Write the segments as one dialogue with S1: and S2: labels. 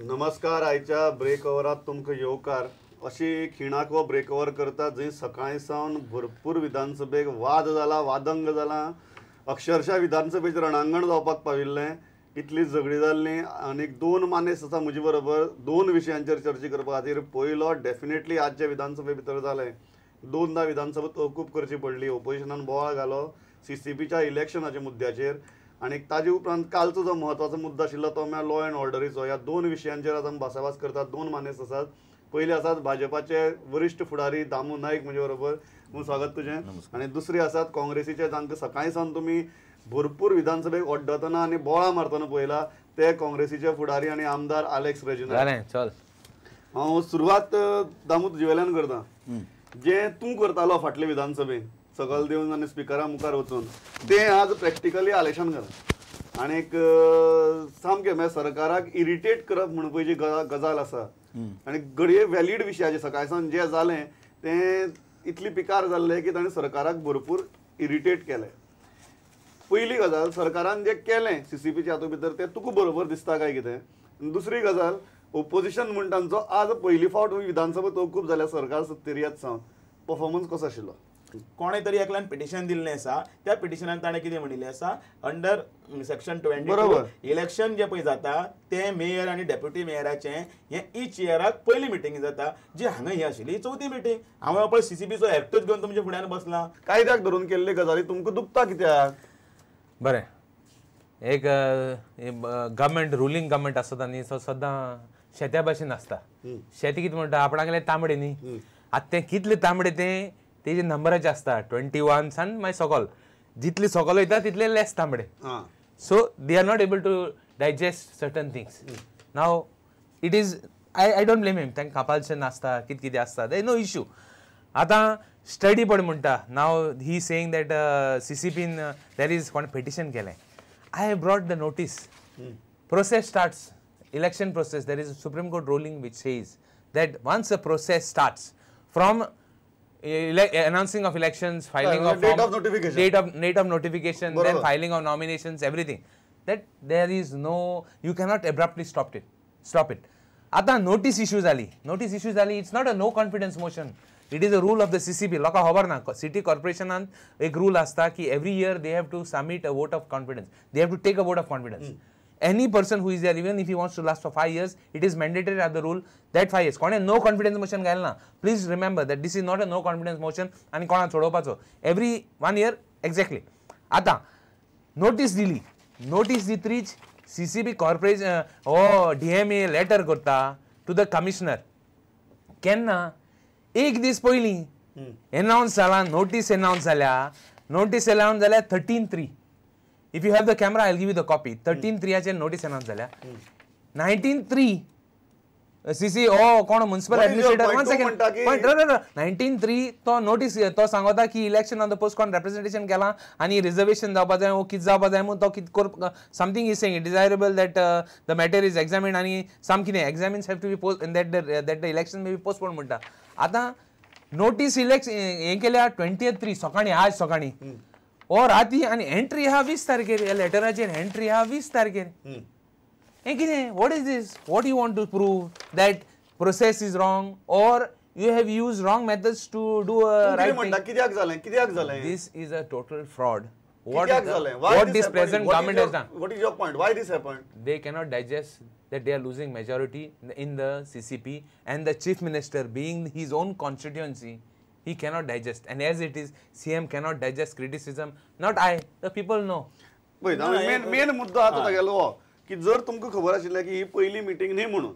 S1: नमस्कार. आयच्या ब्रेक ओवरात तुमकां येवकार. अशी खिणाक वो ब्रेक ओवर करता जंय सकाळी सावन भरपूर विधानसभेक वाद जाला, वादंग जाला. अक्षरशः विधानसभेचें रणांगण जावपाक पाविल्लें. इतली झगडी जाल्ली. आनीक दोन मानेस आसा म्हजे बरोबर दोन विशयांचेर चर्चा करपा खातीर. पयलो डेफिनेटली आजच्या विधानसभे भितर जालें. दोनदा विधानसभा तहकूब करची पडली. ओपोजिशनान बोवाळ घालो CCPच्या इलेक्शनाच्या मुद्द्याचेर. आणि ताजे उपरांत कालचो जो महत्वाचो मुद्दो आशिल्लो तो म्हळ्यार लॉ अँड ऑर्डरीचो. ह्या दोन विशयांचेर आज आमी भासाभास करतात. दोन मानेस आसात. पयले आसात भाजपाचे वरिष्ठ फुडारी दामू नायक म्हजे बरोबर. स्वागत तुझें. आणि दुसरे आसात काँग्रेसीचे जांकां सकाळी सावन तुमी भरपूर विधानसभेक ओड्डतना आनी बोळा मारतना पळयला ते काँग्रेसीचे फुडारी आणि आमदार अलेक्स रेजिना. हांव सुरवात दामू तुजे वयल्यान करता. जे तूं करतालो फाटले विधानसभेन सकल देवन आनी स्पिकरा मुखार वचून ते आज प्रॅक्टिकली आलेशान घाला. आनीक सामकें म्हणजे सरकाराक इरिटेट करप म्हणून पळय जी गजाल आसा आनी घडये वॅलीड विशयाचे सकाळी सावन जे जालें तें इतली पिकार जाल्लें की ताणें सरकाराक भरपूर इरिटेट केलें. पयली गजाल सरकारान जें केलें CCPच्या हातूंत भितर तें तुका बरोबर दिसता काय कितें. दुसरी गजाल ओपोजिशन म्हणटा तांचो आज पयली फावट विधानसभा तहकूब जाल्या सरकार सत्तेर येत सावन परफॉर्मन्स कसो आशिल्लो.
S2: कोणे तरी एकल्यान पिटिशन दिल्लें आसा. त्या पिटिशनान ताणें कितें म्हणिल्लें आसा अंडर सेक्शन 22 इलेक्शन जे पळय जाता ते मेयर आनी डेप्युटी मेयराचें हें ईच इयराक पयली मिटींग जाता जी हांगा ही आशिल्ली चवथी मिटींग. हांव पळय CCPचो एक्टूच घेवन तुमच्या फुड्यान बसला.
S1: कायद्याक धरून केल्ले गजाली तुमकां दुखता कित्याक.
S3: बरें एक गव्हर्मेंट रुलींग गव्हर्मेंट आसता न्ही तो सदां शेत्या भाशेन आसता. शेती कितें म्हणटा आपणागेले तांबडे न्ही. आतां ते कितले तांबडे तेजे नंबराचे आसता 21 सान मागीर सकल जितले सकल वयता तितले लेस तांबडे. So they are not able to digest certain things. नाव it is I don't blame him. तांकां कंपल्शन आसता कितें कितें आसता दे नो इश्यू. आतां स्टडी पड म्हणटा नाव ही सेईंग दॅट CCPन देर इज कोण पिटिशन केलें. I have brought the notice. Process starts election process. There is a Supreme Court ruling which says that once a process starts from announcing of elections, filing of
S1: date of notification,
S3: date of notification, then filing of nominations, everything, that there is no, you cannot abruptly stop it. Ata notice issue zali. It's not a no confidence motion. It is a rule of the CCP. Loka hobar na city corporation and ek rule asta ki every year they have to submit a vote of confidence. They have to take a vote of confidence. Any person who is there, even if he wants to last for 5 years, it is mandatory as the rule that 5 years. कोणे no confidence motion घाल ना. Please remember that this is not a no confidence motion. आणि कोणा सोडोवपाचो every 1 year exactly. आता notice दिली. Notice दितरीच CCP corporation DMA letter करता to the commissioner. केन्ना एक दीस पयली announce जाला, notice announce जाल्या. Notice announce जाल्या 13/3. If you have the camera, I'll give you the copy. 13/3 notice announced झाल्या. 19/3 CC कोण म्युनिसिपल ऍडमिनिस्ट्रेटर 1 सेकंड पॉइंट 19/3 तो नोटीस तो सांगता की इलेक्शन ऑन द पोस्ट कोण रिप्रेझेंटेशन केला आणि रिझर्वेशन जावपा जाय ओ कित जावपा जाय म्हणून तो कित कर something is saying desirable that the matter is examined आणि सम कितें examines have to be post that the election may be postpone म्हणटा. आतां नोटीस इलेक्शन हें केल्या 20/3 सकाळी आज सकाळी और राती आणि एंट्री हा 20 तारखेर. या लेटराचेर एंट्री हा 20 तारखेर. हे कितें what is this. What you want to prove that process is wrong और you have use wrong methods to do a right thing.
S1: कित्याक जालें.
S3: This is a total fraud. What this present government has done.
S1: What is your point? Why this happened?
S3: They cannot digest that they are losing majority in the CCP and the chief minister being his own constituency. He cannot digest, and as it is, CM cannot digest criticism. Not I, the people know.
S1: Main मुद्दो आता गेलो की जर तुमकां खबर आशिल्लें की ही पयली मीटिंग न्ही म्हणून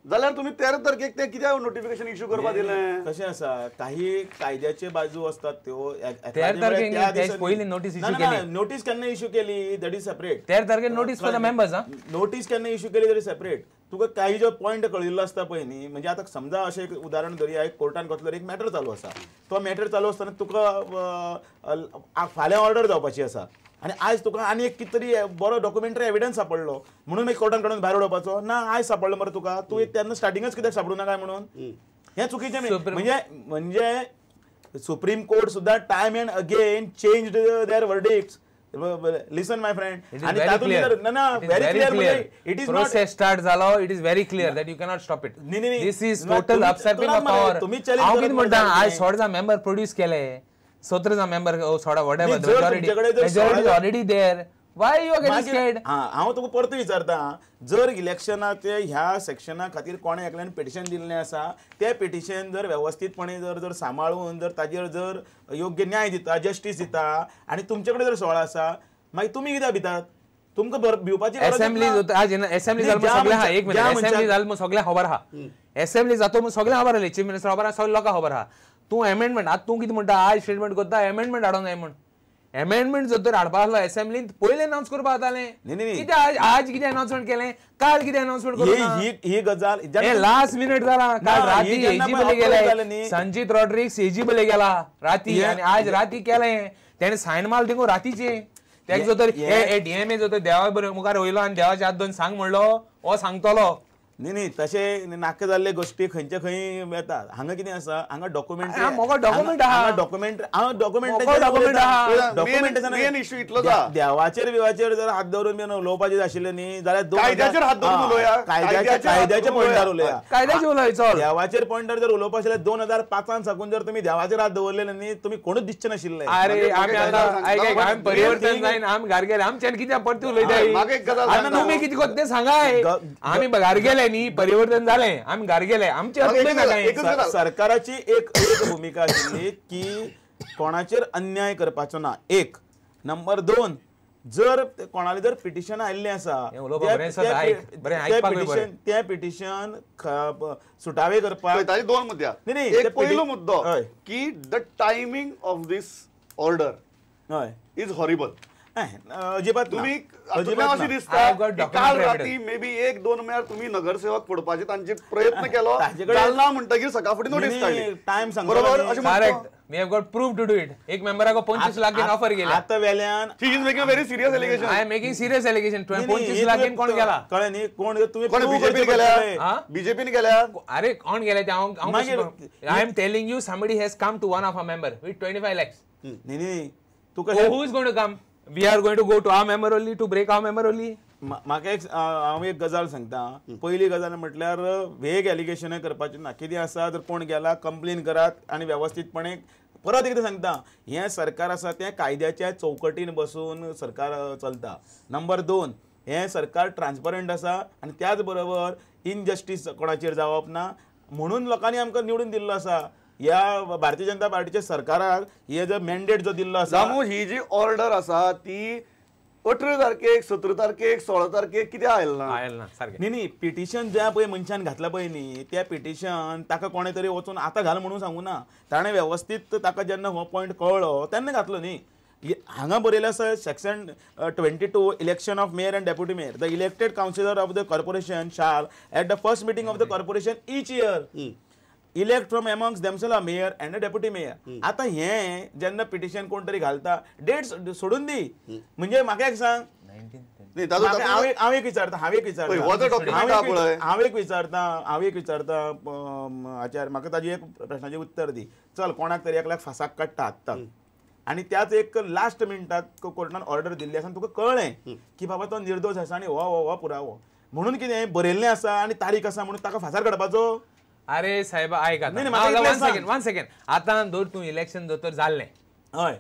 S1: जाल्यार तुम्ही 13 तारखेक ते कित्याक नोटिफिकेशन इश्यू करपा दिलें.
S2: कशें आसा काही कायद्याचे बाजू असतात त्यो
S3: 13 तारखेक पयली नोटीस इश्यू केली.
S2: नोटीस केन्ना इश्यू केली दॅट इज सेपरेट.
S3: 13 तारखेक notice for the members.
S2: Notice केन्ना इश्यू केली दॅट इज सेपरेट. तुका काही जो पॉइंट कळिल्लो आसता पळय न्ही. म्हणजे आतां समजा अशें एक उदाहरण धरुया. एक कोर्टान कसलो एक मॅटर चालू आसा. तो मॅटर चालू आसतना तुका फाल्यां ऑर्डर जावपाची आसा आणि आज तुका आनी एक कितें तरी बरो डॉक्युमेंटरी एविडन्स सापडलो म्हणून मागीर कोर्टान काडून भायर उडोवपाचो ना. आज सापडलो मरे तुका तू तेन्ना स्टार्टिंगच कित्याक सापडूं नाका म्हणून. हें चुकीचें. म्हणजे सुप्रीम कोर्ट सुद्दां time and again changed their verdicts listen my friend.
S3: It is very clear.
S2: Very clear. It is not
S3: process start झालो. It is very clear that you cannot stop it. This is total usurping of power. हांव कितें म्हणटा आज 16 member produce केले 17 member 16 whatever the majority is already there. Why you are getting scared?
S2: हांव तुका परत विचारता, जर इलेक्शनाचे ह्या सेक्शना खातीर कोणे एकल्यान पिटिशन दिल्लें आसा, ते पिटिशन जर व्यवस्थितपणे जर सांबाळून जर ताजेर जर योग्य न्याय दिता, जस्टीस दिता आनी तुमचे कडेन जर सोळा आसा, मागीर तुमी कित्याक भितात? तुमकां भिवपाची
S3: असेंब्ली आज असेंब्ली जाल सगळे हा एक मिनिट असेंब्ली जाल सगळे खबर हा असेंब्ली जातो सगळे खबर आले चीफ मिनिस्टर खबर सगळे लोकांक खबर हा. तूं अमेंडमेंट आता तूं कितें म्हणटा आज स्टेटमेंट करता अमेंडमेंट हाडूंक जाय म्हण. अमेंडमेंट जर तर हाडपा आसलो असेंब्लीन पयलें अनाउन्स करपा जातालें. कित्याक आज कितें अनाउन्समेंट केलें, काल कितें अनाउन्समेंट केलें,
S2: ही गजाल
S3: लास्ट मिनिट जाला. काल राती एजीबले गेले, संजीत रॉड्रिक्स एजीबले गेला राती आनी आज राती केलें तेणे सायन माल देखून रातीचे. तेका जो तर डीएमए जो तर देवा मुखार वयलो आनी देवाच्या हात दोन सांग म्हणलो हो सांगतलो.
S2: न्ही तशे नाका जाल्ले गोष्टी खंयचे खंय येतात. हांगा कितें आसा, हांगा डॉक्युमेंट
S1: मेन इश्यू इतलो
S2: देवाचेर बिवाचेर जर हात दवरून बीन उलोवपाचें आशिल्लें न्ही जाल्यार
S1: कायद्याचेर हात धरून उलोवया.
S2: कायद्याच्या पॉयंटार उलोवया.
S3: कायद्याचे उलय चल.
S2: देवाचेर पॉयंटार जर उलोवपा आशिल्लें 2005 साकून जर तुमी देवाचेर हात दवरलेले न्ही तुमी कोणूच दिसचे नाशिल्ले.
S3: अरे आमी आतां परिवर्तन जायन आमी घार गेले आमच्यान कित्याक परती उलयताय तुमी कितें कोत्ता तें सांगाय. आमी घार गेले न्ही परिवर्तन जालें आमी घार गेले आमच्या
S2: सरकाराची एक भूमिका आशिल्ली की कोणाचेर अन्याय करपाचो ना. एक नंबर 2 जर कोणाले जर पिटिशन आयिल्लें आसा ते पिटिशन सुटावे करपाक
S1: ताजे 2 मुद्दे. एक पयलो मुद्दो की the timing of this order
S2: हय
S1: इज हॉरिबल.
S2: अजिबात
S1: तुम्ही अशी दिसता काल राती मे बी 1-2 मेळार तुम्ही नगरसेवक फोडपाचे तांचे प्रयत्न केलो जालना म्हणटकीर सकाळ फुडें नोटीस काडली.
S2: टायम सांग
S1: बरोबर अशें
S3: correct. We have got proof to do it. एक मेंबराक 25 लाख ऑफर केली.
S2: आता वेल्यान
S1: she is making very serious allegation.
S3: I am making serious allegation. 25 lakh कोण गेला
S2: कळ्ळें न्ही. कोण तुम्ही
S1: बीजेपीन गेल्या बीजेपीन गेल्या.
S3: अरे कोण गेले ते I am telling you somebody has come to one of a member with 25 lakhs.
S2: न्ही तुका
S3: who is going to come. We are going to go to our member only to break our member only.
S2: म्हाका हांव एक गजाल सांगता. पयली गजाल म्हटल्यार वेग एलिगेशनां करपाचें ना. कितें आसा जर कोण गेला कंप्लेन करात आनी व्यवस्थितपणे परत एकदां सांगता हें सरकार आसा तें कायद्याच्या चौकटीन बसून सरकार चलता. नंबर 2 हें सरकार ट्रान्सपरंट आसा आनी त्याच बरोबर इनजस्टीस कोणाचेर जावप ना म्हणून लोकांनी आमकां निवडून दिल्लो आसा. या भारतीय जनता पार्टीच्या सरकाराक हे जो मॅन्डेट जो दिल्लो आसा
S1: ही जी ऑर्डर आसा ती 18 तारखेक 17 तारखेक 16 तारखेक कित्याक आयलना
S2: न्ही न्ही पिटिशन ज्या पळय मनशान घातला पळय न्ही त्या पिटिशन ताका कोणे तरी वचून आतां घाल म्हणून सांगू ना. ताणें व्यवस्थीत ताका जेन्ना हो पॉयंट कळ्ळो तेन्ना घातलो न्ही. हांगा बरयलें आसा section 22 election of mayor and deputy mayor. The elected councillor of the corporation shall at the first meeting of the corporation each year elect from amongst themself a mayor and a deputy mayor. आता हे जेन्ना petition कोण तरी घालता date सोडून दी. म्हणजे म्हाका एक सांग हांव एक विचारता आचार्य म्हाका ताजी एक प्रश्नाचें उत्तर दी. चल कोणाक तरी एकल्याक फासाक काडटा आत्तां आनी त्याच एक लास्ट मिनटाक कोर्टान ऑर्डर दिल्ली आसा आनी तुका कळ्ळें की बाबा तो निर्दोश आसा आनी हो पुरावो म्हणून कितें बरयल्लें आसा आनी तारीख आसा म्हणून ताका फासार काडपाचो.
S3: अरे साहेब आयक वन सेकंड आतां धर तूं इलेक्शन जर तर जाल्लें
S2: हय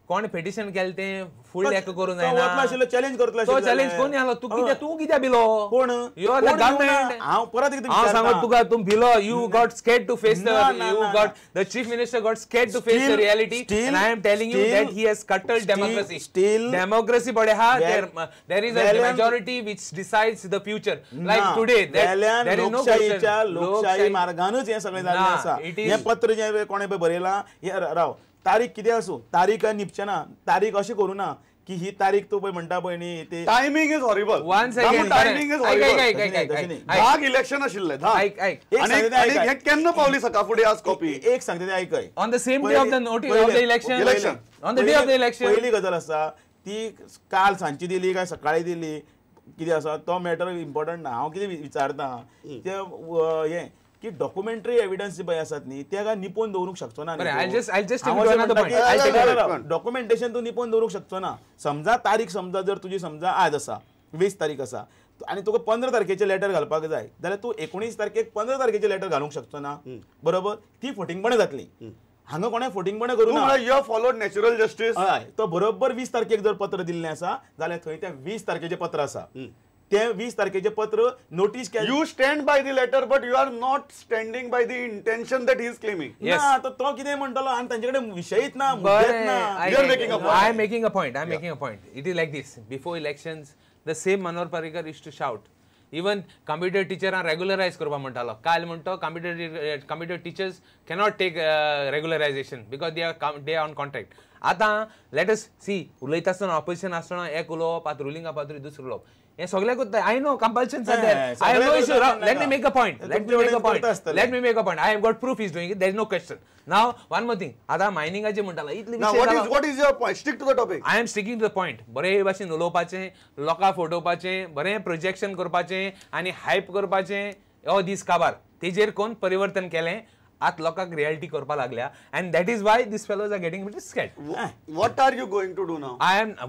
S3: कोण पिटिशन केलें तें फुल एक करून जायना.
S2: चॅलेंज करतलो
S3: तो चॅलेंज कोणी आलो तूं कित्याक भिलो
S2: कोण
S3: यू आर द गव्हर्नमेंट.
S2: हांव परत एकदां
S3: हांव सांगत तुका तूं भिलो you got scared to face the chief minister got scared to face the reality and I am telling you that he has curtailed democracy. Democracy बडे हा there is a majority which decides the future like today there is no question.
S2: लोकशाही मार्गानूच हें सगळें जाल्लें आसा. हें पत्र जें कोणें पळय बरयलां हें राव तारीख कितें आसूं तारीख निपचे ना. तारीख अशी करूं ना की ही तारीख तू पळय म्हणटा पळय न्ही ते
S1: timing is horrible.
S3: One second
S1: timing is horrible. 10 election आशिल्ले 10 आणि हे केन्ना पावली सकाळ फुडें आज कॉपी
S2: एक सांगता ते आयकय
S3: on the same day of the notice of the election on the day of the election.
S2: पहिली गजाल आसा ती काल सांजची दिली काय सकाळी दिली कितें आसा तो मॅटर इम्पॉर्टंट ना. हांव कितें विचारता ते हे की डॉक्युमेंटरी एव्हिडन्स जे पळय आसात न्ही ते काय निपोवन दवरूंक शकचो ना
S3: I'll just take you to another point.
S2: Documentation तू निपोवन दवरूंक शकचो ना. समजा तारीख समजा जर तुजी समजा आज आसा 20 तारीख आसा आणि तुका 15 तारखेचे लेटर घालपाक जाय जाल्यार तू 19 तारखेक 15 तारखेचे लेटर घालूंक शकचो ना. बरोबर ती फटींगपणां जातली. हांगा कोणें फटींगपणां करूं ना.
S1: You have followed natural justice.
S2: हय तो बरोबर 20 तारखेक जर पत्र दिल्लें आसा जाल्यार थंय त्या 20 तारखेचें पत्र आसा. ते 20 तारखेचें पत्र notice
S1: you stand by the letter but you are not standing by the intention that he is claiming.
S2: ना तो कितें म्हणटलो आणि तांचे कडेन विशयच ना.
S3: I am making a point. It is like this. Before elections, the same Manohar Parrikar used to shout. Even computer teacher are regularized करपा म्हणटालो. काल म्हणतो computer teachers cannot take regularization because they are on contract. आता let us see उलयता आसतना opposition आसतना एक उलोवप आतां रुलिंगा पातळी दुसरो उलोवप हे सगळ्याक कोत्ताय. I know compulsions are there. I have no issue. Let me make a point. I have got proof he's doing it. There is no question. Now one more thing. आता मायनिंगाचे म्हणटालो इतले विशय.
S1: What is your point? Stick to the topic.
S3: I am sticking to the point. बरे भाशेन उलोवपाचें, लोकांक फटोवपाचें, बरें projection करपाचें आनी हायप करपाचें हो दीस काबार. तेजेर कोण परिवर्तन केलें आत लोकांक रियलिटी करपा लागल्या and that is why these fellows are getting a bit scared.
S1: What are you going to do now?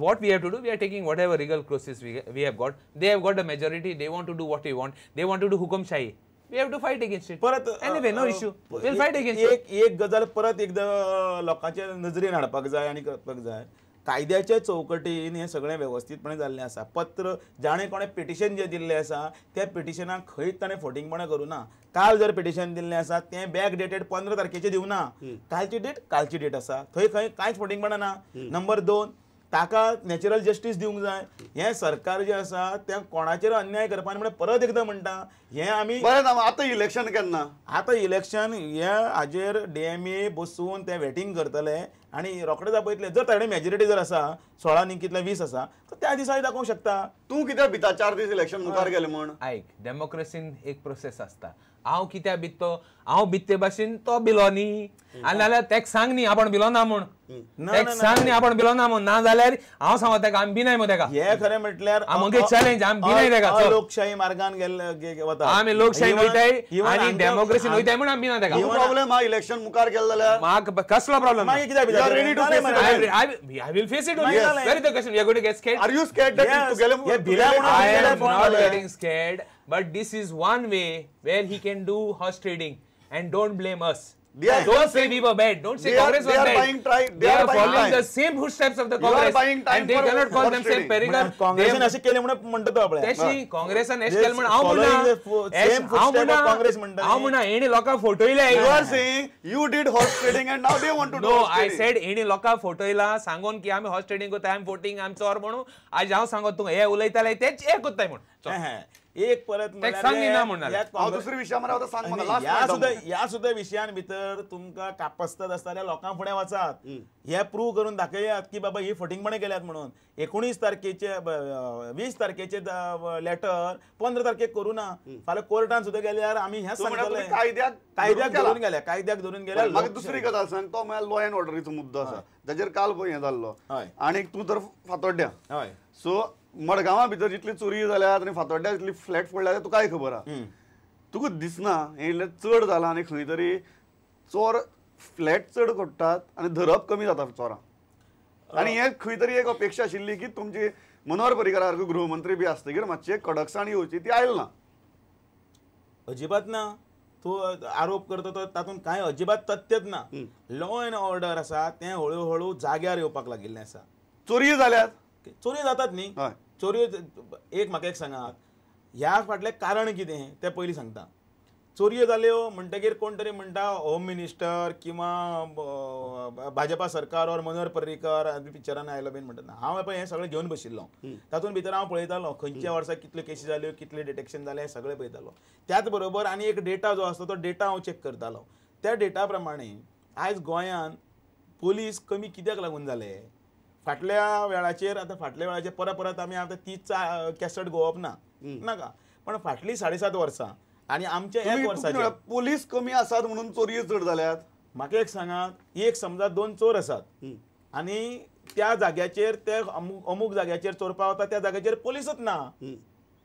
S3: What we have to do, we are taking whatever legal process we have got. They have got a majority. They want to do what we want. They want to do hukum shahi. We have to fight against it. Anyway, no issue. We'll fight against it.
S2: एक गजाल परत एकदा लोकांच्या नजरेन हाडपाक जाय आनी करपाक जाय. कायद्याच्या चौकटीन हे सगळें व्यवस्थितपणे जाल्लें आसा. पत्र जाणें कोणें पिटिशन जें दिल्लें आसा त्या पिटिशनाक खंयच ताणें फटींगपणां करूं ना. काल जर पिटिशन दिल्लें आसा तें बॅक डेटेड 15 तारखेचें दिवं ना. कालची डेट आसा थंय खंय कांयच फटींगपणां ना. नंबर 2 ताका नॅचरल जस्टीस दिवंक जाय. हें सरकार जें आसा तें कोणाचेर अन्याय करपाना म्हणून परत एकदां म्हणटा हें आमी.
S1: आतां इलेक्शन केन्ना?
S2: आतां इलेक्शन हे हाजेर DMA बसून ते वेटिंग करतले आणि रोखडेच आपयतले. जर ताणे मेजॉरिटी जर आसा 16 न्ही कितले 20 आसा तर त्या दिसा दाखोवंक शकता.
S1: तूं कित्याक भिता 4 दीस इलेक्शन मुखार गेले म्हण?
S3: आयक डेमोक्रेसीन एक प्रोसेस आसता. हांव कित्याक भित्तो हांव भित्ते भाशेन तो भिलो न्ही आनी जाल्यार तेका सांग न्ही आपण भिलो ना म्हूण. तेका सांग न्ही आपण भिलो ना म्हूण. ना जाल्यार हांव सांगो तेका आमी भिनाय मग तेका.
S2: हे खरें म्हटल्यार
S3: आमगे चॅलेंज आमी भिनाय तेका.
S2: लोकशाही मार्गान गेले वता
S3: आमी लोकशाही वयताय आनी डेमोक्रेसी वयताय म्हूण आमी भिना तेका.
S1: प्रॉब्लेम हा इलेक्शन मुखार गेले जाल्यार
S3: म्हाका कसलो प्रॉब्लेम?
S2: मागीर कित्याक भिता?
S3: I will face it. Where is the question? We are going to get scared.
S1: Are you scared that to गेले?
S3: I am not getting scared. But this is one way where he can do horse trading and don't blame us. Don't say we were bad. Don't say Congress was bad. They are following the same footsteps of the Congress and they cannot call themselves Parrikar.
S2: काँग्रेसन अशें केलें म्हणून म्हणटा तो आपल्या.
S3: तेशी काँग्रेसान S केलें म्हण हांव म्हणना.
S2: काँग्रेस म्हणटा.
S3: हांव म्हणना हेणी लोकांक फटयले.
S1: You are saying you did horse trading and now they want to do
S3: No,
S1: horse
S3: I
S1: trading.
S3: said हेणी लोकांक फटयला सांगून की आमी हॉर्स ट्रेडिंग करता, आमी फोटिंग, आमी चोर म्हणून. आज हांव सांगो तूं हे उलयताले तेच हे कोत्ताय म्हूण.
S2: एक परत
S1: दुसरे विशय मरे सांग मला.
S2: ह्या सुद्धा विशयान भितर तुमकां कापस्तात आसताल्या लोकां फुडें वचात. हे प्रूव्ह करून दाखयात की बाबा ही फटींगपणे केल्यात म्हणून. 19 तारखेचे 20 तारखेचे लेटर 15 तारखेक करूं ना. फाल्यां कोर्टान सुद्दां गेल्यार आमी हें सांगतले कायद्याक धरून गेल्यार.
S1: म्हाका दुसरी गजाल सांग. तो म्हळ्यार लॉ एंड ऑर्डरीचो मुद्दो आसा जाचेर काल पळय हें जाल्लो आनी तूं तर फातोड्ड्या. सो मडगांवां भितर जितली चोरी जाल्यात आनी फातोड्ड्या जितली फ्लॅट फोडल्या तुका काय खबर आहा? तुका दिसना हे चड जाला आनी खंय तरी चोर फ्लॅट चड कोट्टात आनी धरप कमी जाता चोरां. आनी हे खंय तरी एक अपेक्षा आशिल्ली की तुमची मनोहर पर्रीकार सारको गृहमंत्री बी आसतकीर मातशे कडकसाण येवची ती आयली ना.
S2: अजिबात ना. तूं आरोप करता तो तातूंत कांय अजिबात तथ्यच ना. लॉ एंड ऑर्डर आसा तें हळू हळू जाग्यार येवपाक लागिल्लें आसा.
S1: चोरी जाल्यात.
S2: चोरी जातात न्ही. चोरी एक म्हाका एक सांगात ह्या फाटलें कारण कितें तें पयलीं सांगता. चोरयो जाल्यो म्हणटकीर कोण तरी म्हणटा होम मिनिस्टर किंवा भाजपा सरकार और मनोहर पर्रीकार पिक्चरान आयलो बीन म्हणटा. हांव पळय हें सगळें घेवन बशिल्लो. तातूंत भितर हांव पळयतालो खंयच्या वर्सा कितल्यो केसी जाल्यो, कितले डिटेक्शन जालें, सगळें पळयतालो. त्याच बरोबर आनी एक डेटा जो आसता तो डेटा हांव चॅक करतालो. त्या डेटा प्रमाणे आयज गोंयांत पोलीस कमी कित्याक लागून जाले? फाटल्या वेळाचेर आतां फाटल्या वेळाचेर परत आमी आतां तीच कॅसेट गोवप ना नाका पण फाटली 7.5 वर्सां आनी आमचे 1 वर्साचे
S1: पोलीस कमी आसात म्हणून चोरी चड जाल्यात.
S2: म्हाका एक सांगात एक समजा 2 चोर आसात आनी त्या जाग्याचेर ते अमूक जाग्याचेर चोरपा वता त्या जाग्याचेर पोलीसच ना